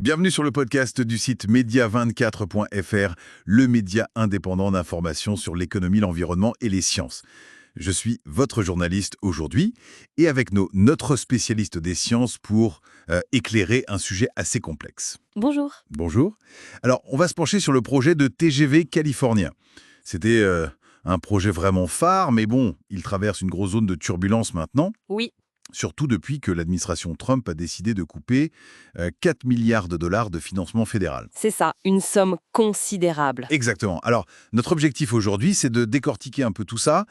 Bienvenue sur le podcast du site media24.fr, le média indépendant d'information sur l'économie, l'environnement et les sciences. Je suis votre journaliste aujourd'hui et avec notre spécialiste des sciences pour éclairer un sujet assez complexe. Bonjour. Bonjour. Alors, on va se pencher sur le projet de TGV californien. C'était un projet vraiment phare, mais bon, il traverse une grosse zone de turbulence maintenant. Oui, Surtout depuis que l'administration Trump a décidé de couper 4 milliards de dollars de financement fédéral. c'est ça, une somme considérable. Exactement. Alors, notre objectif aujourd'hui, c'est de décortiquer un peu tout ça,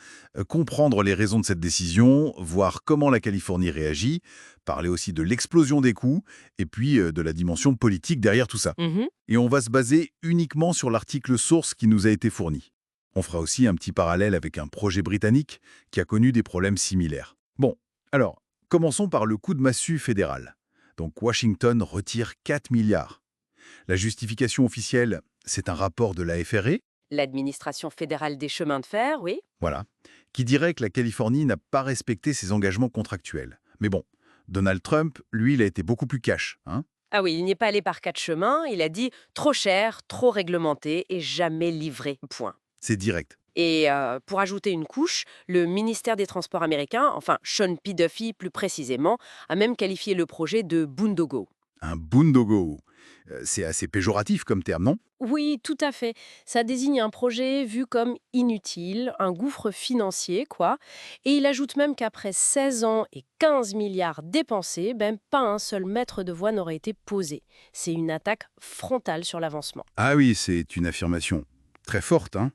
comprendre les raisons de cette décision, voir comment la Californie réagit, parler aussi de l'explosion des coûts, et puis de la dimension politique derrière tout ça. Mhm. Et on va se baser uniquement sur l'article source qui nous a été fourni. On fera aussi un petit parallèle avec un projet britannique qui a connu des problèmes similaires. Bon, alors, commençons par le coup de massue fédéral. Donc Washington retire 4 milliards. La justification officielle, c'est un rapport de la FRA, L'administration fédérale des chemins de fer, oui. voilà, qui dirait que la Californie n'a pas respecté ses engagements contractuels. Mais bon, Donald Trump, lui, il a été beaucoup plus cash, hein. Ah oui, il n'y est pas allé par quatre chemins, il a dit trop cher, trop réglementé et jamais livré. Point. C'est direct. Et pour ajouter une couche, le ministère des Transports américain, enfin Sean P. Duffy plus précisément, a même qualifié le projet de boondoggle. Un boondoggle. C'est assez péjoratif comme terme, non? Oui, tout à fait. Ça désigne un projet vu comme inutile, un gouffre financier, quoi. Et il ajoute même qu'après 16 ans et 15 milliards dépensés, ben, pas un seul mètre de voie n'aurait été posé. C'est une attaque frontale sur l'avancement. Ah oui, c'est une affirmation très forte, hein.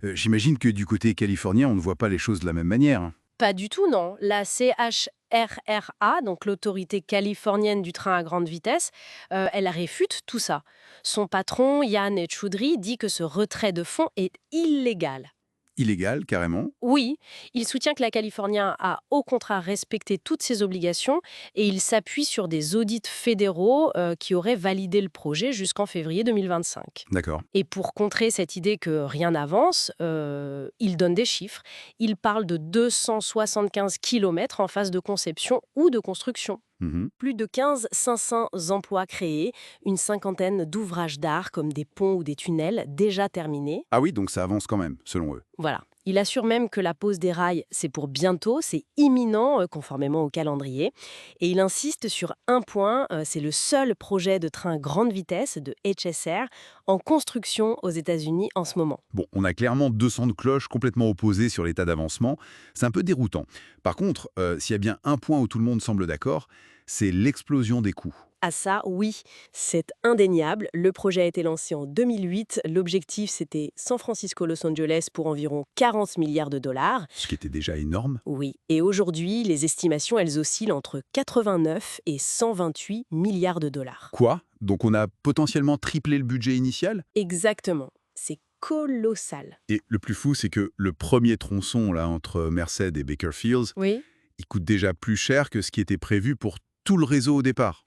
J'imagine que du côté californien, on ne voit pas les choses de la même manière, hein. Pas du tout, non. La CHRRA, donc l'autorité californienne du train à grande vitesse, elle réfute tout ça. Son patron, Yann Choudhry, dit que ce retrait de fonds est illégal. Illégal, carrément. Oui, il soutient que la Californie a au contraire respecté toutes ses obligations et il s'appuie sur des audits fédéraux qui auraient validé le projet jusqu'en février 2025. D'accord. Et pour contrer cette idée que rien n'avance, il donne des chiffres. Il parle de 275 kilomètres en phase de conception ou de construction. Mhm. Plus de 15 500 emplois créés, une cinquantaine d'ouvrages d'art comme des ponts ou des tunnels déjà terminés. Ah oui, donc ça avance quand même, selon eux. Voilà. Il assure même que la pose des rails, c'est pour bientôt, c'est imminent, conformément au calendrier. Et il insiste sur un point, c'est le seul projet de train grande vitesse, de HSR, en construction aux États-Unis en ce moment. Bon, on a clairement deux sons de cloche complètement opposés sur l'état d'avancement. C'est un peu déroutant. Par contre, s'il y a bien un point où tout le monde semble d'accord, c'est l'explosion des coûts. Ah ça, oui, c'est indéniable. Le projet a été lancé en 2008. L'objectif, c'était San Francisco-Los Angeles pour environ 40 milliards de dollars. Ce qui était déjà énorme. Oui, et aujourd'hui, les estimations, elles oscillent entre 89 et 128 milliards de dollars. Quoi? Donc on a potentiellement triplé le budget initial? Exactement. C'est colossal. Et le plus fou, c'est que le premier tronçon là entre Merced et Bakerfields, Oui. il coûte déjà plus cher que ce qui était prévu pour tout le réseau au départ.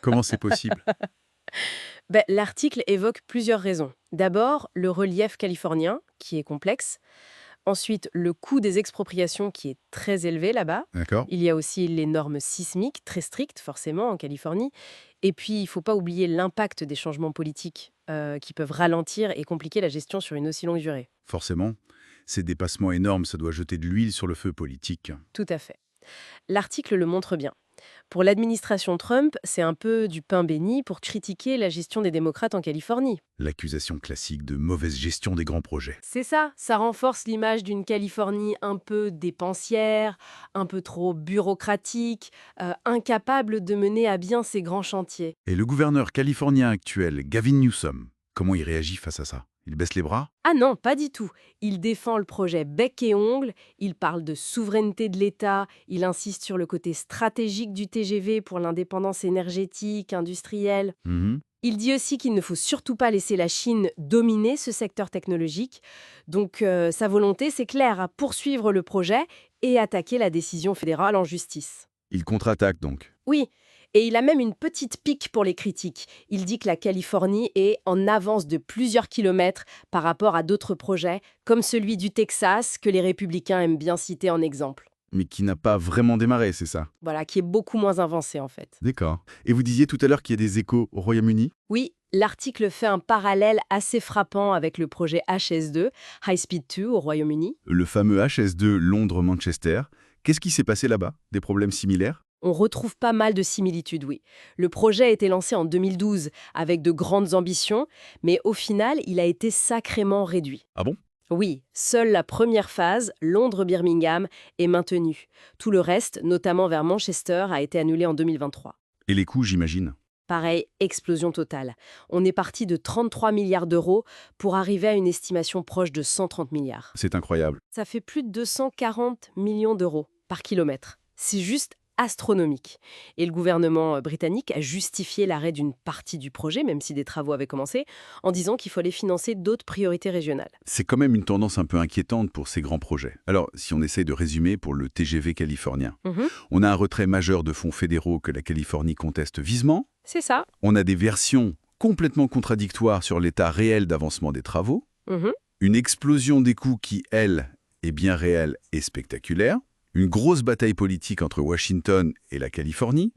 Comment c'est possible? Ben, l'article évoque plusieurs raisons. D'abord, le relief californien, qui est complexe. Ensuite, le coût des expropriations, qui est très élevé là-bas. D'accord? Il y a aussi les normes sismiques, très strictes forcément en Californie. Et puis, il ne faut pas oublier l'impact des changements politiques qui peuvent ralentir et compliquer la gestion sur une aussi longue durée. Forcément, ces dépassements énormes, ça doit jeter de l'huile sur le feu politique. Tout à fait. L'article le montre bien. Pour l'administration Trump, c'est un peu du pain béni pour critiquer la gestion des démocrates en Californie. L'accusation classique de mauvaise gestion des grands projets. C'est ça renforce l'image d'une Californie un peu dépensière, un peu trop bureaucratique, incapable de mener à bien ses grands chantiers. Et le gouverneur californien actuel, Gavin Newsom, comment il réagit face à ça? Il baisse les bras? Ah non, pas du tout. Il défend le projet bec et ongle, il parle de souveraineté de l'État, il insiste sur le côté stratégique du TGV pour l'indépendance énergétique, industrielle. Mhm. Il dit aussi qu'il ne faut surtout pas laisser la Chine dominer ce secteur technologique. Donc sa volonté, c'est clair, à poursuivre le projet et attaquer la décision fédérale en justice. Il contre-attaque donc. Oui, et il a même une petite pique pour les critiques. Il dit que la Californie est en avance de plusieurs kilomètres par rapport à d'autres projets, comme celui du Texas, que les républicains aiment bien citer en exemple. mais qui n'a pas vraiment démarré, c'est ça? Voilà, qui est beaucoup moins avancé en fait. D'accord. Et vous disiez tout à l'heure qu'il y a des échos au Royaume-Uni? Oui, l'article fait un parallèle assez frappant avec le projet HS2, High Speed 2 au Royaume-Uni. Le fameux HS2 Londres-Manchester. Qu'est-ce qui s'est passé là-bas? Des problèmes similaires? On retrouve pas mal de similitudes, oui. Le projet a été lancé en 2012 avec de grandes ambitions, mais au final, il a été sacrément réduit. Ah bon? Oui, seule la première phase, Londres-Birmingham, est maintenue. Tout le reste, notamment vers Manchester, a été annulé en 2023. Et les coûts, j'imagine? Pareil, explosion totale. On est parti de 33 milliards d'euros pour arriver à une estimation proche de 130 milliards. C'est incroyable. Ça fait plus de 240 millions d'euros par kilomètre. C'est juste astronomique. Et le gouvernement britannique a justifié l'arrêt d'une partie du projet, même si des travaux avaient commencé, en disant qu'il fallait financer d'autres priorités régionales. C'est quand même une tendance un peu inquiétante pour ces grands projets. Alors, si on essaye de résumer pour le TGV californien, on a un retrait majeur de fonds fédéraux que la Californie conteste vivement. C'est ça. On a des versions complètement contradictoires sur l'état réel d'avancement des travaux. Une explosion des coûts qui, elle, est bien réelle et spectaculaire. Une grosse bataille politique entre Washington et la Californie.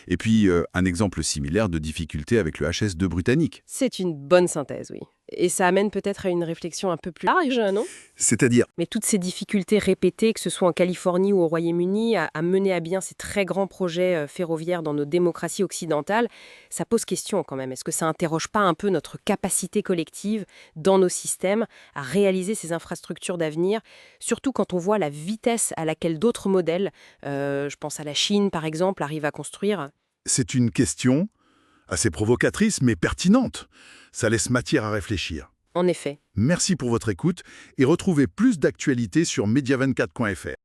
Et puis, un exemple similaire de difficulté avec le HS2 britannique. C'est une bonne synthèse, oui. Et ça amène peut-être à une réflexion un peu plus large, non? C'est-à-dire, Mais toutes ces difficultés répétées, que ce soit en Californie ou au Royaume-Uni, à mener à bien ces très grands projets ferroviaires dans nos démocraties occidentales, ça pose question quand même. Est-ce que ça interroge pas un peu notre capacité collective dans nos systèmes à réaliser ces infrastructures d'avenir, surtout quand on voit la vitesse à laquelle d'autres modèles, je pense à la Chine par exemple, arrivent à construire? C'est une question assez provocatrice mais pertinente. Ça laisse matière à réfléchir. En effet. Merci pour votre écoute et retrouvez plus d'actualités sur media24.fr.